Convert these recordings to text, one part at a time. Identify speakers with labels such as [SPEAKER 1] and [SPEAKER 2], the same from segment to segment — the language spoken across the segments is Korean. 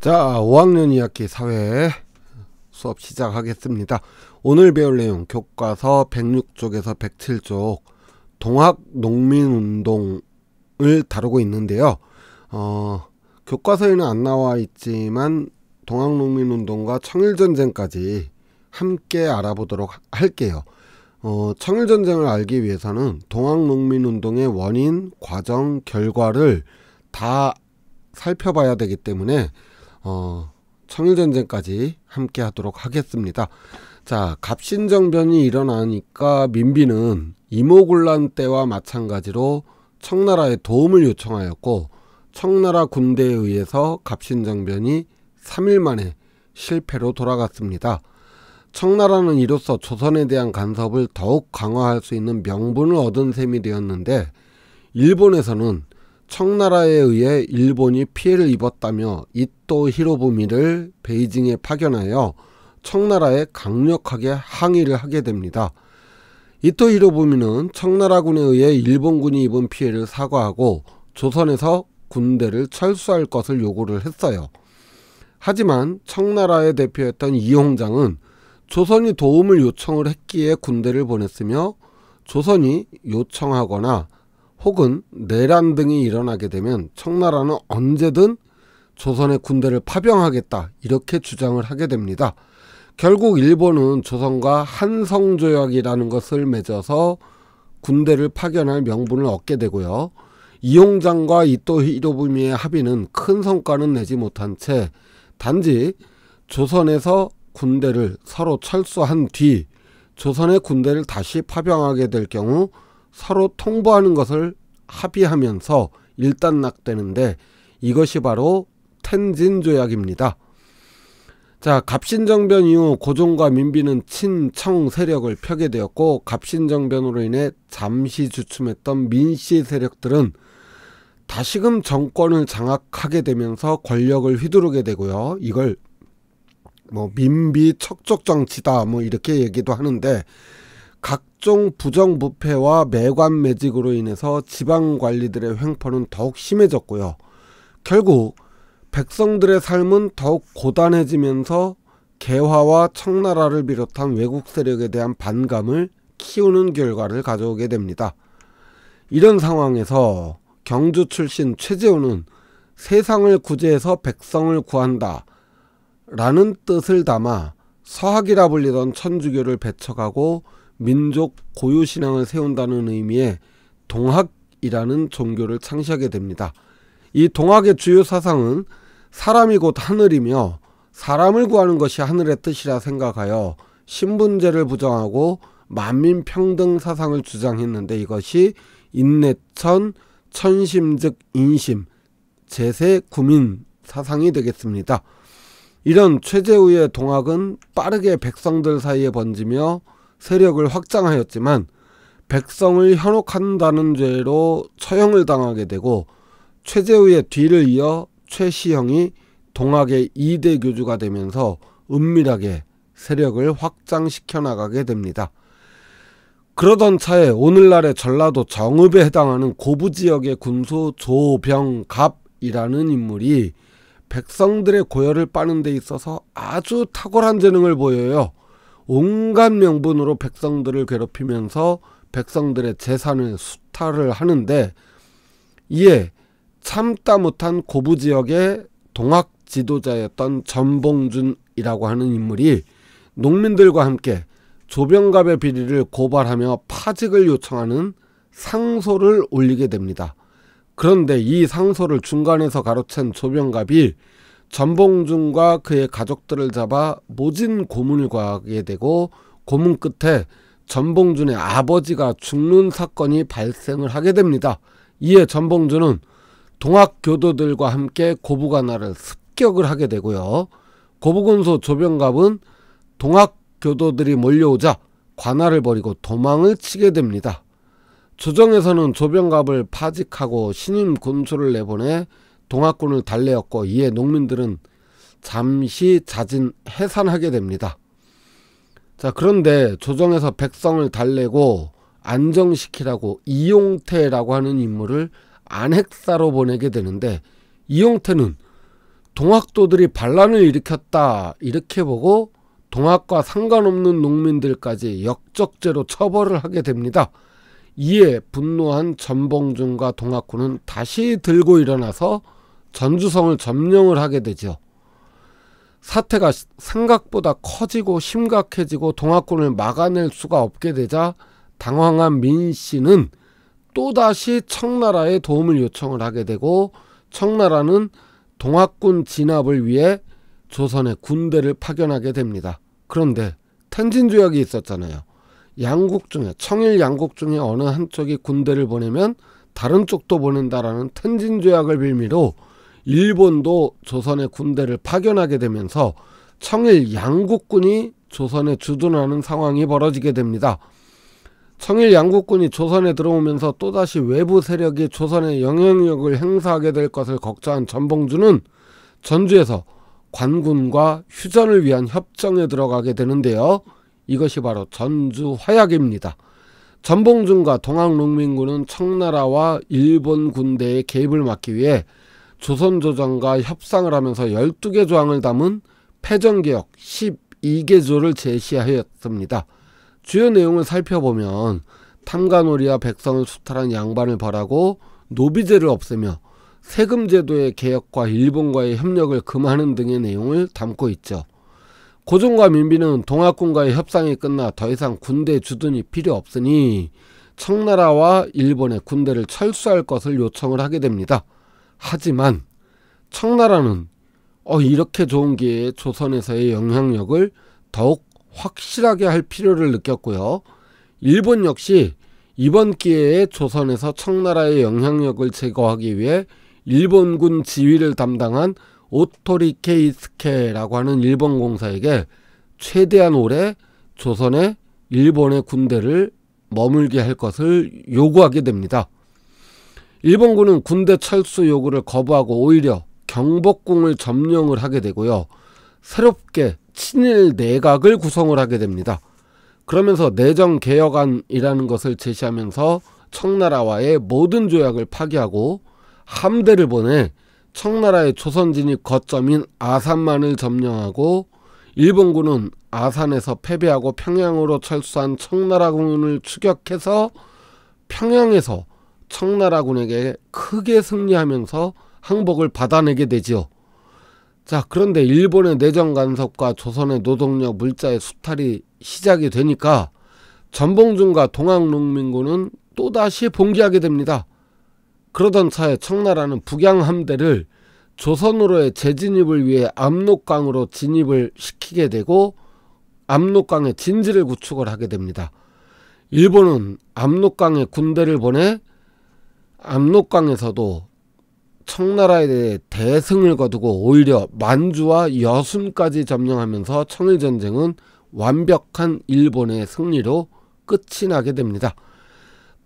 [SPEAKER 1] 자, 5학년 2학기 사회 수업 시작하겠습니다. 오늘 배울 내용 교과서 106쪽에서 107쪽 동학농민운동을 다루고 있는데요. 교과서에는 안 나와 있지만 동학농민운동과 청일전쟁까지 함께 알아보도록 할게요. 청일전쟁을 알기 위해서는 동학농민운동의 원인, 과정, 결과를 다 살펴봐야 되기 때문에 청일전쟁까지 함께 하도록 하겠습니다. 자, 갑신정변이 일어나니까 민비는 이모군란 때와 마찬가지로 청나라에 도움을 요청하였고, 청나라 군대에 의해서 갑신정변이 3일 만에 실패로 돌아갔습니다. 청나라는 이로써 조선에 대한 간섭을 더욱 강화할 수 있는 명분을 얻은 셈이 되었는데, 일본에서는 청나라에 의해 일본이 피해를 입었다며 이토 히로부미를 베이징에 파견하여 청나라에 강력하게 항의를 하게 됩니다. 이토 히로부미는 청나라군에 의해 일본군이 입은 피해를 사과하고 조선에서 군대를 철수할 것을 요구를 했어요. 하지만 청나라의 대표였던 이홍장은 조선이 도움을 요청을 했기에 군대를 보냈으며, 조선이 요청하거나 혹은 내란 등이 일어나게 되면 청나라는 언제든 조선의 군대를 파병하겠다, 이렇게 주장을 하게 됩니다. 결국 일본은 조선과 한성조약이라는 것을 맺어서 군대를 파견할 명분을 얻게 되고요. 이홍장과 이토 히로부미의 합의는 큰 성과는 내지 못한 채 단지 조선에서 군대를 서로 철수한 뒤 조선의 군대를 다시 파병하게 될 경우 서로 통보하는 것을 합의하면서 일단락되는데, 이것이 바로 텐진조약입니다. 자, 갑신정변 이후 고종과 민비는 친청 세력을 펴게 되었고, 갑신정변으로 인해 잠시 주춤했던 민씨 세력들은 다시금 정권을 장악하게 되면서 권력을 휘두르게 되고요. 이걸 민비 척족정치다 이렇게 얘기도 하는데, 각종 부정부패와 매관매직으로 인해서 지방관리들의 횡포는 더욱 심해졌고요. 결국 백성들의 삶은 더욱 고단해지면서 개화와 청나라를 비롯한 외국 세력에 대한 반감을 키우는 결과를 가져오게 됩니다. 이런 상황에서 경주 출신 최재우는 세상을 구제해서 백성을 구한다 라는 뜻을 담아 서학이라 불리던 천주교를 배척하고 민족 고유신앙을 세운다는 의미의 동학이라는 종교를 창시하게 됩니다. 이 동학의 주요 사상은 사람이 곧 하늘이며 사람을 구하는 것이 하늘의 뜻이라 생각하여 신분제를 부정하고 만민평등 사상을 주장했는데, 이것이 인내천, 천심 즉 인심, 제세 구민 사상이 되겠습니다. 이런 최재우의 동학은 빠르게 백성들 사이에 번지며 세력을 확장하였지만, 백성을 현혹한다는 죄로 처형을 당하게 되고, 최재우의 뒤를 이어 최시형이 동학의 2대 교주가 되면서 은밀하게 세력을 확장시켜 나가게 됩니다. 그러던 차에 오늘날의 전라도 정읍에 해당하는 고부지역의 군수 조병갑이라는 인물이 백성들의 고열을 빠는 데 있어서 아주 탁월한 재능을 보여요. 온갖 명분으로 백성들을 괴롭히면서 백성들의 재산을 수탈을 하는데, 이에 참다 못한 고부지역의 동학 지도자였던 전봉준이라고 하는 인물이 농민들과 함께 조병갑의 비리를 고발하며 파직을 요청하는 상소를 올리게 됩니다. 그런데 이 상소를 중간에서 가로챈 조병갑이 전봉준과 그의 가족들을 잡아 모진 고문을 가하게 되고, 고문 끝에 전봉준의 아버지가 죽는 사건이 발생을 하게 됩니다. 이에 전봉준은 동학교도들과 함께 고부관할을 습격을 하게 되고요. 고부군수 조병갑은 동학교도들이 몰려오자 관할을 버리고 도망을 치게 됩니다. 조정에서는 조병갑을 파직하고 신임 군수를 내보내 동학군을 달래었고, 이에 농민들은 잠시 자진 해산하게 됩니다. 자, 그런데 조정에서 백성을 달래고 안정시키라고 이용태라고 하는 인물을 안핵사로 보내게 되는데, 이용태는 동학도들이 반란을 일으켰다 이렇게 보고 동학과 상관없는 농민들까지 역적죄로 처벌을 하게 됩니다. 이에 분노한 전봉준과 동학군은 다시 들고 일어나서 전주성을 점령을 하게 되죠. 사태가 생각보다 커지고 심각해지고 동학군을 막아낼 수가 없게 되자 당황한 민씨는 또다시 청나라에 도움을 요청을 하게 되고 청나라는 동학군 진압을 위해 조선에 군대를 파견하게 됩니다. 그런데 텐진조약이 있었잖아요. 양국 중에 청일 양국 중에 어느 한쪽이 군대를 보내면 다른 쪽도 보낸다라는 텐진조약을 빌미로 일본도 조선에 군대를 파견하게 되면서 청일 양국군이 조선에 주둔하는 상황이 벌어지게 됩니다. 청일 양국군이 조선에 들어오면서 또다시 외부 세력이 조선의 영향력을 행사하게 될 것을 걱정한 전봉준은 전주에서 관군과 휴전을 위한 협정에 들어가게 되는데요. 이것이 바로 전주화약입니다. 전봉준과 동학농민군은 청나라와 일본 군대의 개입을 막기 위해 조선조정과 협상을 하면서 12개 조항을 담은 패전개혁 12개조를 제시하였습니다. 주요 내용을 살펴보면 탐관오리와 백성을 수탈한 양반을 벌하고 노비제를 없애며 세금제도의 개혁과 일본과의 협력을 금하는 등의 내용을 담고 있죠. 고종과 민비는 동학군과의 협상이 끝나 더 이상 군대 주둔이 필요 없으니 청나라와 일본의 군대를 철수할 것을 요청을 하게 됩니다. 하지만 청나라는 이렇게 좋은 기회에 조선에서의 영향력을 더욱 확실하게 할 필요를 느꼈고요. 일본 역시 이번 기회에 조선에서 청나라의 영향력을 제거하기 위해 일본군 지휘를 담당한 오토리케 이스케라고 하는 일본 공사에게 최대한 오래 조선에 일본의 군대를 머물게 할 것을 요구하게 됩니다. 일본군은 군대 철수 요구를 거부하고 오히려 경복궁을 점령을 하게 되고요. 새롭게 친일 내각을 구성을 하게 됩니다. 그러면서 내정개혁안이라는 것을 제시하면서 청나라와의 모든 조약을 파기하고 함대를 보내 청나라의 조선 진입 거점인 아산만을 점령하고 일본군은 아산에서 패배하고 평양으로 철수한 청나라군을 추격해서 평양에서 청나라군에게 크게 승리하면서 항복을 받아내게 되죠. 자, 그런데 일본의 내정 간섭과 조선의 노동력 물자의 수탈이 시작이 되니까 전봉준과 동학농민군은 또다시 봉기하게 됩니다. 그러던 차에 청나라는 북양 함대를 조선으로의 재진입을 위해 압록강으로 진입을 시키게 되고 압록강에 진지를 구축을 하게 됩니다. 일본은 압록강에 군대를 보내 압록강에서도 청나라에 대해 대승을 거두고 오히려 만주와 여순까지 점령하면서 청일전쟁은 완벽한 일본의 승리로 끝이 나게 됩니다.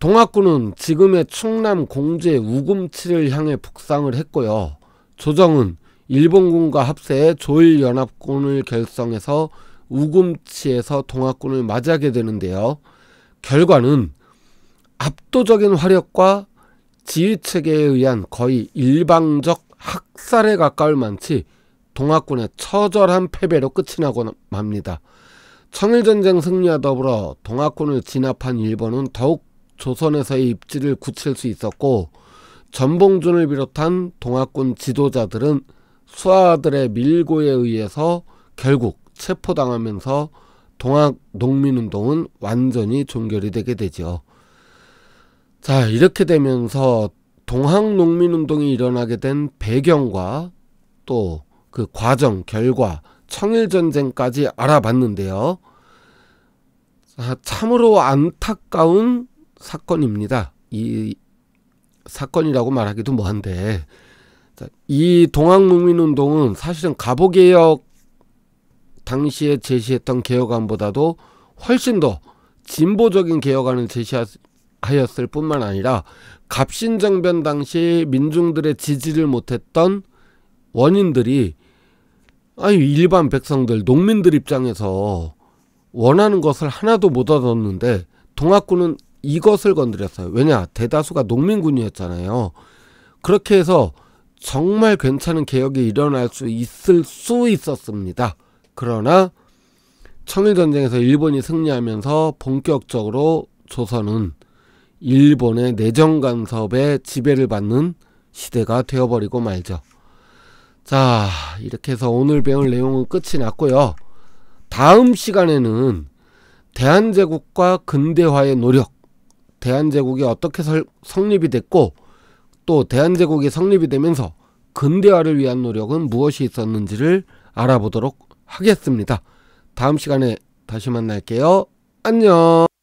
[SPEAKER 1] 동학군은 지금의 충남 공주의 우금치를 향해 북상을 했고요. 조정은 일본군과 합세해 조일연합군을 결성해서 우금치에서 동학군을 맞이하게 되는데요. 결과는 압도적인 화력과 지휘체계에 의한 거의 일방적 학살에 가까울 만치 동학군의 처절한 패배로 끝이 나고 맙니다. 청일전쟁 승리와 더불어 동학군을 진압한 일본은 더욱 조선에서의 입지를 굳힐 수 있었고 전봉준을 비롯한 동학군 지도자들은 수하들의 밀고에 의해서 결국 체포당하면서 동학농민운동은 완전히 종결이 되게 되죠. 자, 이렇게 되면서 동학농민운동이 일어나게 된 배경과 또 그 과정, 결과, 청일전쟁까지 알아봤는데요. 참으로 안타까운 사건입니다. 이 사건이라고 말하기도 뭐한데, 이 동학농민운동은 사실은 갑오개혁 당시에 제시했던 개혁안보다도 훨씬 더 진보적인 개혁안을 제시하였을 뿐만 아니라 갑신정변 당시 민중들의 지지를 못했던 원인들이 일반 백성들, 농민들 입장에서 원하는 것을 하나도 못 얻었는데 동학군은 이것을 건드렸어요. 왜냐? 대다수가 농민군이었잖아요. 그렇게 해서 정말 괜찮은 개혁이 일어날 수 있었습니다. 그러나 청일전쟁에서 일본이 승리하면서 본격적으로 조선은 일본의 내정 간섭에 지배를 받는 시대가 되어버리고 말죠. 자, 이렇게 해서 오늘 배울 내용은 끝이 났고요. 다음 시간에는 대한제국과 근대화의 노력, 대한제국이 어떻게 성립이 됐고 또 대한제국이 성립이 되면서 근대화를 위한 노력은 무엇이 있었는지를 알아보도록 하겠습니다. 다음 시간에 다시 만날게요. 안녕.